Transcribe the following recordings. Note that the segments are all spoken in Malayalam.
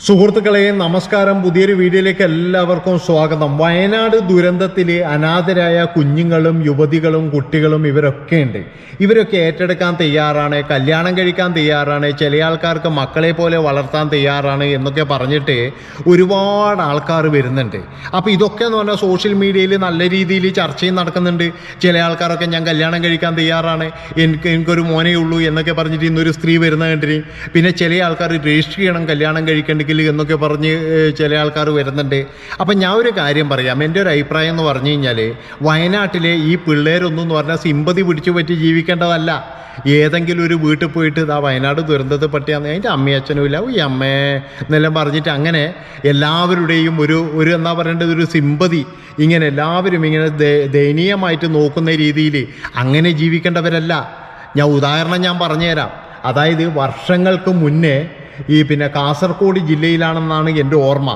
സുഹൃത്തുക്കളെ നമസ്കാരം. പുതിയൊരു വീഡിയോയിലേക്ക് എല്ലാവർക്കും സ്വാഗതം. വയനാട് ദുരന്തത്തിൽ അനാഥരായ കുഞ്ഞുങ്ങളും യുവതികളും കുട്ടികളും ഇവരൊക്കെ ഉണ്ട്. ഇവരൊക്കെ ഏറ്റെടുക്കാൻ തയ്യാറാണ്, കല്യാണം കഴിക്കാൻ തയ്യാറാണ്, ചില ആൾക്കാർക്ക് മക്കളെ പോലെ വളർത്താൻ തയ്യാറാണ് എന്നൊക്കെ പറഞ്ഞിട്ട് ഒരുപാട് ആൾക്കാർ വരുന്നുണ്ട്. അപ്പോൾ ഇതൊക്കെ എന്ന് പറഞ്ഞാൽ സോഷ്യൽ മീഡിയയിൽ നല്ല രീതിയിൽ ചർച്ചയും നടക്കുന്നുണ്ട്. ചില ആൾക്കാരൊക്കെ ഞാൻ കല്യാണം കഴിക്കാൻ തയ്യാറാണ്, എനിക്കൊരു മോനേ ഉള്ളൂ എന്നൊക്കെ പറഞ്ഞിട്ട് ഇന്നൊരു സ്ത്രീ വരുന്ന കണ്ടിന്. പിന്നെ ചില ആൾക്കാർ രജിസ്റ്റർ ചെയ്യണം കല്യാണം കഴിക്കേണ്ടെങ്കിൽ എന്നൊക്കെ പറഞ്ഞ് ചില ആൾക്കാർ വരുന്നുണ്ട്. അപ്പം ഞാൻ ഒരു കാര്യം പറയാം. എൻ്റെ ഒരു അഭിപ്രായം എന്ന് പറഞ്ഞു കഴിഞ്ഞാൽ വയനാട്ടിലെ ഈ പിള്ളേരൊന്നും എന്ന് പറഞ്ഞാൽ സിമ്പതി പിടിച്ചു പറ്റി ജീവിക്കേണ്ടതല്ല. ഏതെങ്കിലും ഒരു വീട്ടിൽ പോയിട്ട് ഇതാ വയനാട് ദുരന്തത്തെ പറ്റിയാന്ന് അതിൻ്റെ അമ്മയും അച്ഛനും ഇല്ല ഈ അമ്മേ എന്നെല്ലാം പറഞ്ഞിട്ട് അങ്ങനെ എല്ലാവരുടെയും ഒരു എന്താ പറയേണ്ടത് ഒരു സിമ്പതി ഇങ്ങനെ എല്ലാവരും ഇങ്ങനെ ദയനീയമായിട്ട് നോക്കുന്ന രീതിയിൽ അങ്ങനെ ജീവിക്കേണ്ടവരല്ല. ഉദാഹരണം ഞാൻ പറഞ്ഞുതരാം. അതായത് വർഷങ്ങൾക്ക് മുന്നേ പിന്നെ കാസർഗോഡ് ജില്ലയിലാണെന്നാണ് എൻ്റെ ഓർമ്മ.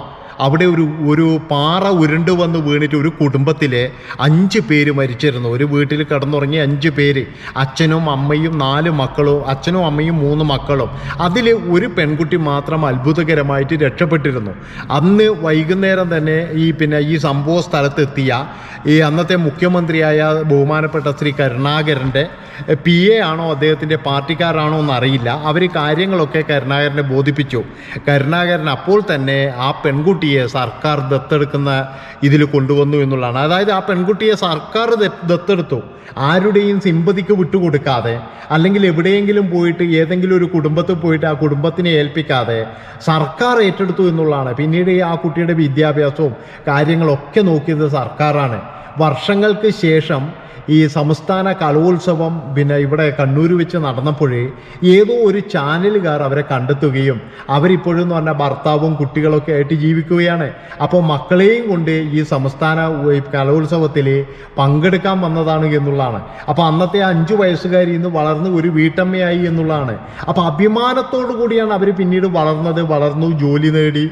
അവിടെ ഒരു പാറ ഉരുണ്ട് വന്ന് വീണിട്ട് ഒരു കുടുംബത്തിലെ 5 പേര് മരിച്ചിരുന്നു. ഒരു വീട്ടിൽ കിടന്നുറങ്ങി 5 പേര്, അച്ഛനും അമ്മയും 4 മക്കളും, അച്ഛനും അമ്മയും 3 മക്കളും. അതിൽ ഒരു പെൺകുട്ടി മാത്രം അത്ഭുതകരമായിട്ട് രക്ഷപ്പെട്ടിരുന്നു. അന്ന് വൈകുന്നേരം തന്നെ ഈ സംഭവ സ്ഥലത്തെത്തിയ അന്നത്തെ മുഖ്യമന്ത്രിയായ ബഹുമാനപ്പെട്ട ശ്രീ കരുണാകരൻ്റെ PA ആണോ അദ്ദേഹത്തിൻ്റെ പാർട്ടിക്കാരാണോ എന്നറിയില്ല. അവർ കാര്യങ്ങളൊക്കെ കരുണാകരനെ ബോധിപ്പിച്ചു. കരുണാകരൻ അപ്പോൾ തന്നെ ആ പെൺകുട്ടിയെ സർക്കാർ ദത്തെടുക്കുന്ന ഇതിൽ കൊണ്ടുവന്നു എന്നുള്ളതാണ്. അതായത് ആ പെൺകുട്ടിയെ സർക്കാർ ദത്തെടുത്തു, ആരുടെയും സിമ്പതിക്ക് വിട്ടുകൊടുക്കാതെ, അല്ലെങ്കിൽ എവിടെയെങ്കിലും പോയിട്ട് ഏതെങ്കിലും ഒരു കുടുംബത്തിൽ പോയിട്ട് ആ കുടുംബത്തിനെ ഏൽപ്പിക്കാതെ സർക്കാർ ഏറ്റെടുത്തു എന്നുള്ളതാണ്. പിന്നീട് ആ കുട്ടിയുടെ വിദ്യാഭ്യാസവും കാര്യങ്ങളൊക്കെ നോക്കിയത് സർക്കാരാണ്. വർഷങ്ങൾക്ക് ശേഷം ഈ സംസ്ഥാന കലോത്സവം ഇവിടെ കണ്ണൂർ വെച്ച് നടന്നപ്പോഴേ ഏതോ ഒരു ചാനലുകാർ അവരെ കണ്ടെത്തുകയും അവരിപ്പോഴും എന്ന് പറഞ്ഞാൽ ഭർത്താവും കുട്ടികളൊക്കെ ആയിട്ട് ജീവിക്കുകയാണ്. അപ്പോൾ മക്കളെയും കൊണ്ട് ഈ സംസ്ഥാന കലോത്സവത്തിൽ പങ്കെടുക്കാൻ വന്നതാണ് എന്നുള്ളതാണ്. അപ്പോൾ അന്നത്തെ 5 വയസ്സുകാരി ഇന്ന് വളർന്ന് ഒരു വീട്ടമ്മയായി എന്നുള്ളതാണ്. അപ്പോൾ അഭിമാനത്തോടു കൂടിയാണ് അവർ പിന്നീട് വളർന്നു ജോലി നേടി.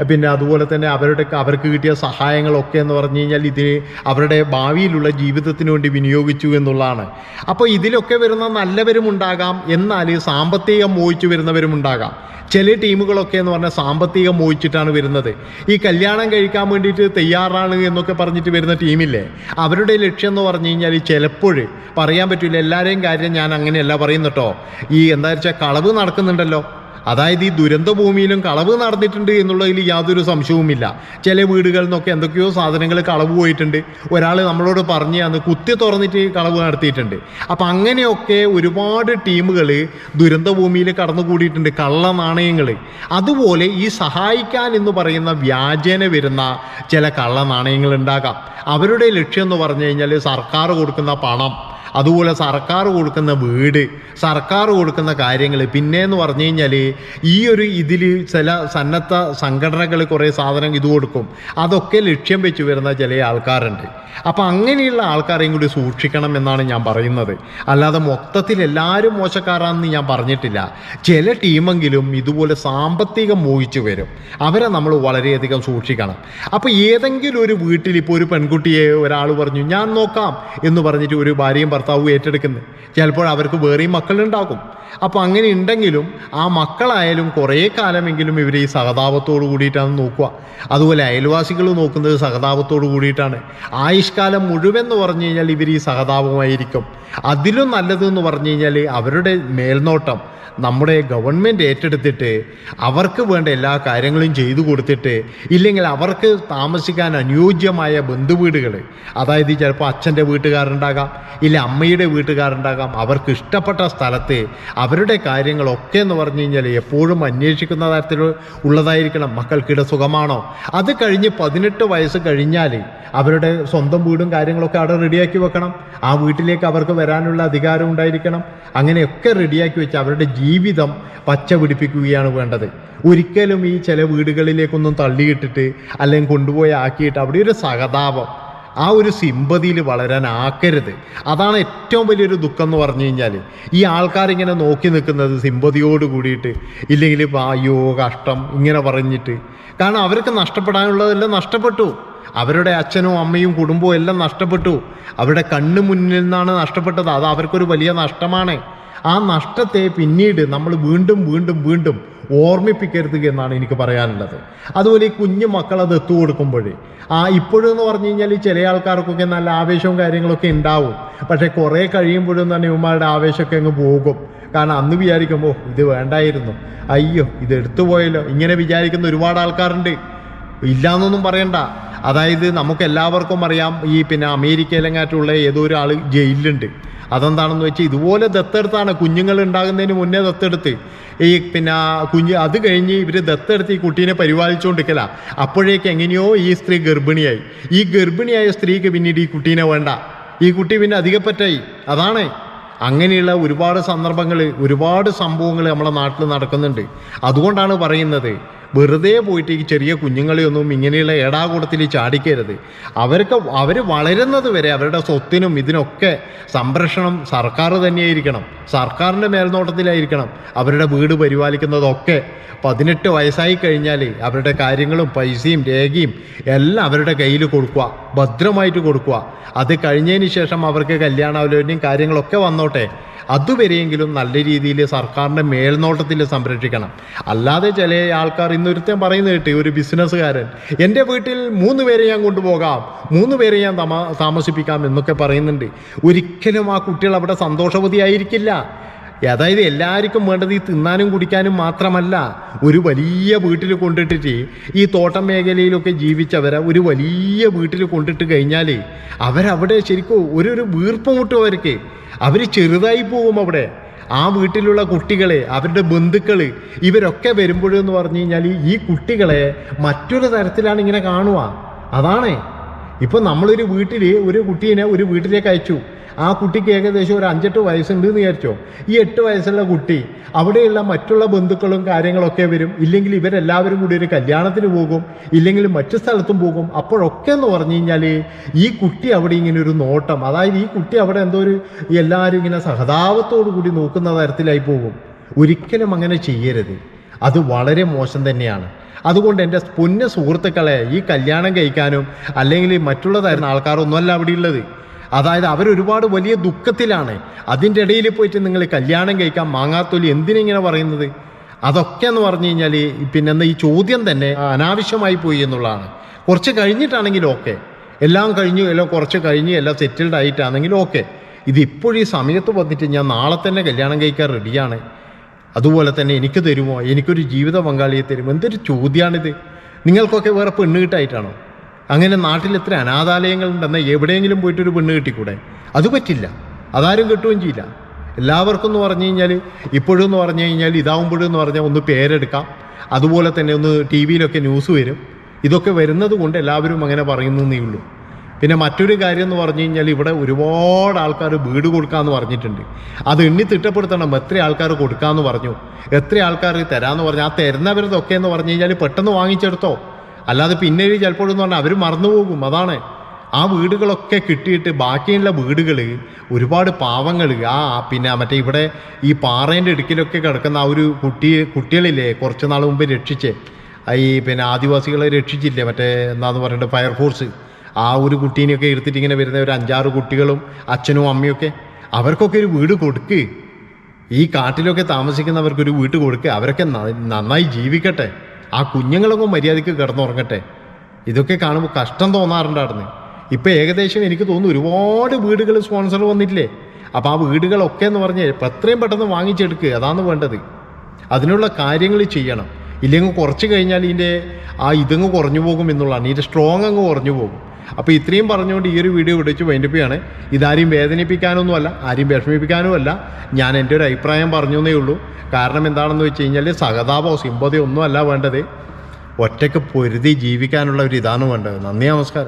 പിന്നെ അതുപോലെ തന്നെ അവർക്ക് കിട്ടിയ സഹായങ്ങളൊക്കെ എന്ന് പറഞ്ഞു കഴിഞ്ഞാൽ ഇതിന് അവരുടെ ഭാവിയിലുള്ള ജീവിതത്തിന് വേണ്ടി വിനിയോഗിച്ചു എന്നുള്ളതാണ്. അപ്പോൾ ഇതിലൊക്കെ വരുന്ന നല്ലവരുമുണ്ടാകാം, എന്നാൽ സാമ്പത്തികം മോഹിച്ചു വരുന്നവരുമുണ്ടാകാം. ചില ടീമുകളൊക്കെ എന്ന് പറഞ്ഞാൽ സാമ്പത്തികം മോഹിച്ചിട്ടാണ് വരുന്നത്. ഈ കല്യാണം കഴിക്കാൻ വേണ്ടിയിട്ട് തയ്യാറാണ് എന്നൊക്കെ പറഞ്ഞിട്ട് വരുന്ന ടീമില്ലേ, അവരുടെ ലക്ഷ്യം എന്ന് പറഞ്ഞു കഴിഞ്ഞാൽ ചിലപ്പോൾ പറയാൻ പറ്റില്ല. എല്ലാവരെയും കാര്യം ഞാൻ അങ്ങനെയല്ല പറയുന്നട്ടോ. എന്താ വെച്ചാൽ കളവ് നടക്കുന്നുണ്ടല്ലോ. അതായത് ഈ ദുരന്ത ഭൂമിയിലും കളവ് നടന്നിട്ടുണ്ട് എന്നുള്ളതിൽ യാതൊരു സംശയവുമില്ല. ചില വീടുകളിൽ നിന്നൊക്കെ എന്തൊക്കെയോ സാധനങ്ങൾ കളവ് പോയിട്ടുണ്ട്. ഒരാൾ നമ്മളോട് പറഞ്ഞ് അന്ന് കുത്തി തുറന്നിട്ട് കളവ് നടത്തിയിട്ടുണ്ട്. അപ്പം അങ്ങനെയൊക്കെ ഒരുപാട് ടീമുകൾ ദുരന്ത ഭൂമിയിൽ കടന്നുകൂടിയിട്ടുണ്ട്, കള്ള നാണയങ്ങൾ. അതുപോലെ ഈ സഹായിക്കാൻ എന്ന് പറയുന്ന വ്യാജേന വരുന്ന ചില കള്ള നാണയങ്ങൾ ഉണ്ടാകാം. അവരുടെ ലക്ഷ്യം എന്ന് പറഞ്ഞു കഴിഞ്ഞാൽ സർക്കാർ കൊടുക്കുന്ന പണം, അതുപോലെ സർക്കാർ കൊടുക്കുന്ന വീട്, സർക്കാർ കൊടുക്കുന്ന കാര്യങ്ങൾ, പിന്നെ എന്ന് പറഞ്ഞു കഴിഞ്ഞാൽ ഇതിൽ ചില സന്നദ്ധ സംഘടനകൾ കുറേ സാധനം ഇത് കൊടുക്കും. അതൊക്കെ ലക്ഷ്യം വെച്ച് വരുന്ന ചില ആൾക്കാരുണ്ട്. അപ്പം അങ്ങനെയുള്ള ആൾക്കാരെയും കൂടി സൂക്ഷിക്കണം എന്നാണ് ഞാൻ പറയുന്നത്. അല്ലാതെ മൊത്തത്തിൽ എല്ലാവരും മോശക്കാരാണെന്ന് ഞാൻ പറഞ്ഞിട്ടില്ല. ചില ടീമെങ്കിലും ഇതുപോലെ സാമ്പത്തികം മോഹിച്ചു വരും. അവരെ നമ്മൾ വളരെയധികം സൂക്ഷിക്കണം. അപ്പോൾ ഏതെങ്കിലും ഒരു വീട്ടിൽ ഇപ്പോൾ ഒരു പെൺകുട്ടിയെ ഒരാൾ പറഞ്ഞു ഞാൻ നോക്കാം എന്ന് പറഞ്ഞിട്ട് ഒരു ഭാര്യയും ഭർത്താവും ഏറ്റെടുക്കുന്നത്, ചിലപ്പോൾ അവർക്ക് വേറെയും മക്കളുണ്ടാകും. അപ്പോൾ അങ്ങനെ ഉണ്ടെങ്കിലും ആ മക്കളായാലും കുറേ കാലമെങ്കിലും ഇവർ ഈ സഹതാപത്തോട് കൂടിയിട്ടാണ് നോക്കുക. അതുപോലെ അയൽവാസികൾ നോക്കുന്നത് സഹതാപത്തോട് കൂടിയിട്ടാണ്. ആയുഷ്കാലം മുഴുവൻ എന്ന് പറഞ്ഞു കഴിഞ്ഞാൽ ഇവർ ഈ സഹതാപമായിരിക്കും. അതിലും നല്ലതെന്ന് പറഞ്ഞു കഴിഞ്ഞാൽ അവരുടെ മേൽനോട്ടം നമ്മുടെ ഗവൺമെൻറ് ഏറ്റെടുത്തിട്ട് അവർക്ക് വേണ്ട എല്ലാ കാര്യങ്ങളും ചെയ്തു കൊടുത്തിട്ട്, ഇല്ലെങ്കിൽ അവർക്ക് താമസിക്കാൻ അനുയോജ്യമായ ബന്ധുവീടുകൾ, അതായത് ചിലപ്പോൾ അച്ഛൻ്റെ വീട്ടുകാരുണ്ടാകാം, ഇല്ല അമ്മയുടെ വീട്ടുകാരുണ്ടാകാം, അവർക്ക് ഇഷ്ടപ്പെട്ട സ്ഥലത്ത് അവരുടെ കാര്യങ്ങളൊക്കെ എന്ന് പറഞ്ഞു കഴിഞ്ഞാൽ എപ്പോഴും അന്വേഷിക്കുന്ന തരത്തിൽ ഉള്ളതായിരിക്കണം. മക്കൾക്കിടെ സുഖമാണോ? അത് കഴിഞ്ഞ് 18 വയസ്സ് കഴിഞ്ഞാൽ അവരുടെ സ്വന്തം വീടും കാര്യങ്ങളൊക്കെ അവിടെ റെഡിയാക്കി വെക്കണം. ആ വീട്ടിലേക്ക് അവർക്ക് വരാനുള്ള അധികാരം ഉണ്ടായിരിക്കണം. അങ്ങനെയൊക്കെ റെഡിയാക്കി വെച്ച് അവരുടെ ജീവിതം പച്ച പിടിപ്പിക്കുകയാണ് വേണ്ടത്. ഒരിക്കലും ഈ ചില വീടുകളിലേക്കൊന്നും തള്ളിയിട്ടിട്ട് അല്ലെങ്കിൽ കൊണ്ടുപോയി ആക്കിയിട്ട് അവിടെ ഒരു സഹതാപം, ആ ഒരു സിമ്പതിയിൽ വളരാൻ ആക്കരുത്. അതാണ് ഏറ്റവും വലിയൊരു ദുഃഖം എന്ന് പറഞ്ഞു കഴിഞ്ഞാൽ. ഈ ആൾക്കാരിങ്ങനെ നോക്കി നിൽക്കുന്നത് സിമ്പതിയോട് കൂടിയിട്ട്, ഇല്ലെങ്കിൽ അയ്യോ കഷ്ടം ഇങ്ങനെ പറഞ്ഞിട്ട്. കാരണം അവർക്ക് നഷ്ടപ്പെടാനുള്ളതെല്ലാം നഷ്ടപ്പെട്ടു. അവരുടെ അച്ഛനും അമ്മയും കുടുംബവും എല്ലാം നഷ്ടപ്പെട്ടു. അവരുടെ കണ്ണു മുന്നിൽ നിന്നാണ് നഷ്ടപ്പെട്ടത്. അത് അവർക്കൊരു വലിയ നഷ്ടമാണ്. ആ നഷ്ടത്തെ പിന്നീട് നമ്മൾ വീണ്ടും വീണ്ടും വീണ്ടും ഓർമ്മിപ്പിക്കരുത് എന്നാണ് എനിക്ക് പറയാനുള്ളത്. അതുപോലെ ഈ കുഞ്ഞു മക്കളത് എത്തു കൊടുക്കുമ്പോൾ ഇപ്പോഴെന്ന് പറഞ്ഞു കഴിഞ്ഞാൽ ചില ആൾക്കാർക്കൊക്കെ നല്ല ആവേശവും കാര്യങ്ങളൊക്കെ ഉണ്ടാവും. പക്ഷേ കുറേ കഴിയുമ്പോഴും തന്നെ ഇവന്മാരുടെ ആവേശമൊക്കെ അങ്ങ് പോകും. കാരണം അന്ന് വിചാരിക്കുമ്പോൾ ഇത് വേണ്ടായിരുന്നു, അയ്യോ ഇത് എടുത്തു പോയല്ലോ, ഇങ്ങനെ വിചാരിക്കുന്ന ഒരുപാട് ആൾക്കാരുണ്ട്. ഇല്ലയെന്നൊന്നും പറയണ്ട. അതായത് നമുക്ക് എല്ലാവർക്കും അറിയാം, ഈ അമേരിക്കയിലെങ്ങാറ്റുള്ള ഏതോ ഒരാൾ ജയിലിലുണ്ട്. അതെന്താണെന്ന് വെച്ചാൽ ഇതുപോലെ ദത്തെടുത്താണ്, കുഞ്ഞുങ്ങൾ ഉണ്ടാകുന്നതിന് മുന്നേ ദത്തെടുത്ത് ഈ അത് കഴിഞ്ഞ് ഇവർ ദത്തെടുത്ത് ഈ കുട്ടീനെ പരിപാലിച്ചുകൊണ്ടിരിക്കല. അപ്പോഴേക്ക് എങ്ങനെയോ ഈ സ്ത്രീ ഗർഭിണിയായി. ഈ ഗർഭിണിയായ സ്ത്രീക്ക് പിന്നീട് ഈ കുട്ടീനെ വേണ്ട, ഈ കുട്ടി പിന്നെ അധികപ്പറ്റായി. അതാണ് അങ്ങനെയുള്ള ഒരുപാട് സന്ദർഭങ്ങൾ, ഒരുപാട് സംഭവങ്ങൾ നമ്മുടെ നാട്ടിൽ നടക്കുന്നുണ്ട്. അതുകൊണ്ടാണ് പറയുന്നത്, വെറുതെ പോയിട്ട് ഈ ചെറിയ കുഞ്ഞുങ്ങളെയൊന്നും ഇങ്ങനെയുള്ള ഏടാകൂടത്തിൽ ചാടിക്കരുത്. അവർ വളരുന്നത് വരെ അവരുടെ സ്വത്തിനും ഇതിനൊക്കെ സംരക്ഷണം സർക്കാർ തന്നെയായിരിക്കണം, സർക്കാരിൻ്റെ മേൽനോട്ടത്തിലായിരിക്കണം അവരുടെ വീട് പരിപാലിക്കുന്നതൊക്കെ. 18 വയസ്സായി കഴിഞ്ഞാൽ അവരുടെ കാര്യങ്ങളും പൈസയും രേഖയും എല്ലാം അവരുടെ കയ്യിൽ കൊടുക്കുക, ഭദ്രമായിട്ട് കൊടുക്കുക. അത് കഴിഞ്ഞതിന് ശേഷം അവർക്ക് കല്യാണാലോചനയും കാര്യങ്ങളൊക്കെ വന്നോട്ടെ. അതുവരെയെങ്കിലും നല്ല രീതിയിൽ സർക്കാരിൻ്റെ മേൽനോട്ടത്തിൽ സംരക്ഷിക്കണം. അല്ലാതെ ചില ആൾക്കാർ ഇന്നൊരുത്തൻ പറയുന്നത് കേട്ട്, ഒരു ബിസിനസ്സുകാരൻ എൻ്റെ വീട്ടിൽ 3 പേരെ ഞാൻ കൊണ്ടുപോകാം, 3 പേരെ ഞാൻ താമസിപ്പിക്കാം എന്നൊക്കെ പറയുന്നുണ്ട്. ഒരിക്കലും ആ കുട്ടികൾ അവിടെ സന്തോഷവതിയായിരിക്കില്ല. അതായത് എല്ലാവർക്കും വേണ്ടത് ഈ തിന്നാനും കുടിക്കാനും മാത്രമല്ല. ഒരു വലിയ വീട്ടിൽ കൊണ്ടിട്ടിട്ട് ഈ തോട്ടം മേഖലയിലൊക്കെ ജീവിച്ചവരെ ഒരു വലിയ വീട്ടിൽ കൊണ്ടിട്ട് കഴിഞ്ഞാൽ അവരവിടെ ശരിക്കും ഒരു വീർപ്പ് മുട്ടും അവർക്ക്. അവർ ചെറുതായി പോകും അവിടെ. ആ വീട്ടിലുള്ള കുട്ടികളെ, അവരുടെ ബന്ധുക്കൾ, ഇവരൊക്കെ വരുമ്പോഴെന്ന് പറഞ്ഞു കഴിഞ്ഞാൽ ഈ കുട്ടികളെ മറ്റൊരു തരത്തിലാണ് ഇങ്ങനെ കാണുക. അതാണ് ഇപ്പം നമ്മളൊരു വീട്ടിൽ ഒരു കുട്ടീനെ ഒരു വീട്ടിലേക്ക് അയച്ചു. ആ കുട്ടിക്ക് ഏകദേശം ഒരു 5-8 വയസ്സുണ്ട് എന്ന് വിചാരിച്ചോ. ഈ 8 വയസ്സുള്ള കുട്ടി അവിടെയുള്ള മറ്റുള്ള ബന്ധുക്കളും കാര്യങ്ങളൊക്കെ വരും. ഇല്ലെങ്കിൽ ഇവരെല്ലാവരും കൂടി ഒരു കല്യാണത്തിന് പോകും, ഇല്ലെങ്കിൽ മറ്റു സ്ഥലത്തും പോകും. അപ്പോഴൊക്കെ എന്ന് പറഞ്ഞു കഴിഞ്ഞാൽ ഈ കുട്ടി അവിടെ ഇങ്ങനെ ഒരു നോട്ടം, അതായത് ഈ കുട്ടി അവിടെ എന്തോ ഒരു എല്ലാവരും ഇങ്ങനെ സഹതാപത്തോടു കൂടി നോക്കുന്ന തരത്തിലായി പോകും. ഒരിക്കലും അങ്ങനെ ചെയ്യരുത്. അത് വളരെ മോശം തന്നെയാണ്. അതുകൊണ്ട് എൻ്റെ പൊന്ന സുഹൃത്തുക്കളെ, ഈ കല്യാണം കഴിക്കാനും അല്ലെങ്കിൽ മറ്റുള്ള തരുന്ന ആൾക്കാരൊന്നുമല്ല അവിടെ ഉള്ളത്. അതായത് അവരൊരുപാട് വലിയ ദുഃഖത്തിലാണ്. അതിൻ്റെ ഇടയിൽ പോയിട്ട് നിങ്ങൾ കല്യാണം കഴിക്കാൻ മാങ്ങാത്തൊലി എന്തിനിങ്ങനെ പറയുന്നത്? അതൊക്കെ എന്ന് പറഞ്ഞു കഴിഞ്ഞാൽ പിന്നെ ഈ ചോദ്യം തന്നെ അനാവശ്യമായി പോയി എന്നുള്ളതാണ്. കുറച്ച് കഴിഞ്ഞിട്ടാണെങ്കിൽ ഓക്കെ, എല്ലാം കഴിഞ്ഞു, എല്ലാം കുറച്ച് കഴിഞ്ഞ് എല്ലാം സെറ്റിൽഡ് ആയിട്ടാണെങ്കിൽ ഓക്കെ. ഇതിപ്പോഴും ഈ സമയത്ത് വന്നിട്ട് ഞാൻ നാളെ തന്നെ കല്യാണം കഴിക്കാൻ റെഡിയാണ്, അതുപോലെ തന്നെ എനിക്ക് തരുമോ, എനിക്കൊരു ജീവിത പങ്കാളിയെ തരുമോ? എന്തൊരു ചോദ്യമാണിത്? നിങ്ങൾക്കൊക്കെ വേറെ പെണ്ണ് കിട്ടായിട്ടാണോ? അങ്ങനെ നാട്ടിൽ എത്ര അനാഥാലയങ്ങളുണ്ടെന്നാൽ എവിടെയെങ്കിലും പോയിട്ടൊരു പെണ്ണ് കിട്ടിക്കൂടെ? അത് പറ്റില്ല, അതാരും കിട്ടുകയും ചെയ്യില്ല. എല്ലാവർക്കും എന്ന് പറഞ്ഞു കഴിഞ്ഞാൽ ഇപ്പോഴും എന്ന് പറഞ്ഞു കഴിഞ്ഞാൽ ഇതാവുമ്പോഴെന്ന് പറഞ്ഞാൽ ഒന്ന് പേരെടുക്കാം, അതുപോലെ തന്നെ ഒന്ന് ടി വിയിലൊക്കെ ന്യൂസ് വരും. ഇതൊക്കെ വരുന്നത് കൊണ്ട് എല്ലാവരും അങ്ങനെ പറയുന്നേ ഉള്ളൂ. പിന്നെ മറ്റൊരു കാര്യം എന്ന് പറഞ്ഞു കഴിഞ്ഞാൽ ഇവിടെ ഒരുപാട് ആൾക്കാർ വീട് കൊടുക്കാമെന്ന് പറഞ്ഞിട്ടുണ്ട്. അത് എണ്ണി തിട്ടപ്പെടുത്തണം. എത്ര ആൾക്കാർ കൊടുക്കാമെന്ന് പറഞ്ഞു, എത്ര ആൾക്കാർ തരാമെന്ന് പറഞ്ഞു. ആ തരുന്നവരതൊക്കെ എന്ന് പറഞ്ഞു കഴിഞ്ഞാൽ പെട്ടെന്ന് വാങ്ങിച്ചെടുത്തോ, അല്ലാതെ പിന്നെ ചിലപ്പോഴെന്ന് പറഞ്ഞാൽ അവർ മറന്നുപോകും. അതാണ് ആ വീടുകളൊക്കെ കിട്ടിയിട്ട് ബാക്കിയുള്ള വീടുകൾ ഒരുപാട് പാവങ്ങൾ മറ്റേ ഇവിടെ ഈ പാറേൻ്റെ ഇടുക്കിലൊക്കെ കിടക്കുന്ന ആ ഒരു കുട്ടികളില്ലേ കുറച്ച് നാൾ മുമ്പ് രക്ഷിച്ചേ, ഈ ആദിവാസികളെ രക്ഷിച്ചില്ലേ മറ്റേ എന്താന്ന് പറയേണ്ടത് ഫയർഫോഴ്സ്, ആ ഒരു കുട്ടീനെയൊക്കെ എടുത്തിട്ട് ഇങ്ങനെ വരുന്ന ഒരു 5-6 കുട്ടികളും അച്ഛനും അമ്മയൊക്കെ, അവർക്കൊക്കെ ഒരു വീട് കൊടുക്ക്. ഈ കാട്ടിലൊക്കെ താമസിക്കുന്നവർക്കൊരു വീട് കൊടുക്കുക. അവരൊക്കെ നന്നായി ജീവിക്കട്ടെ, ആ കുഞ്ഞുങ്ങളൊക്കെ മര്യാദയ്ക്ക് കിടന്നുറങ്ങട്ടെ. ഇതൊക്കെ കാണുമ്പോൾ കഷ്ടം തോന്നാറുണ്ടായിരുന്നു. ഇപ്പം ഏകദേശം എനിക്ക് തോന്നുന്നു ഒരുപാട് വീടുകൾ സ്പോൺസർ വന്നിട്ടില്ലേ. അപ്പോൾ ആ വീടുകളൊക്കെ എന്ന് പറഞ്ഞാൽ എത്രയും പെട്ടെന്ന് വാങ്ങിച്ചെടുക്കുക, അതാണ് വേണ്ടത്. അതിനുള്ള കാര്യങ്ങൾ ചെയ്യണം. ഇല്ലെങ്കിൽ കുറച്ച് കഴിഞ്ഞാൽ ഇതിൻ്റെ ഇതങ്ങ് കുറഞ്ഞു പോകും എന്നുള്ളതാണ്, ഇതിൻ്റെ സ്ട്രോങ് അങ്ങ് കുറഞ്ഞു പോകും. അപ്പോൾ ഇത്രയും പറഞ്ഞുകൊണ്ട് ഈ ഒരു വീഡിയോ വിളിച്ച് വൈൻഡപ്പിയാണ്. ഇതാരെയും വേദനിപ്പിക്കാനൊന്നുമല്ല, ആരെയും വിഷമിപ്പിക്കാനുമല്ല, ഞാൻ എൻ്റെ ഒരു അഭിപ്രായം പറഞ്ഞു എന്നേ ഉള്ളൂ. കാരണം എന്താണെന്ന് വെച്ച് കഴിഞ്ഞാൽ സഹതാപോ സിമ്പതിയോ ഒന്നും അല്ല വേണ്ടത്, ഒറ്റയ്ക്ക് പൊരുതി ജീവിക്കാനുള്ള ഒരു ഇതാണ് വേണ്ടത്. നന്ദി, നമസ്കാരം.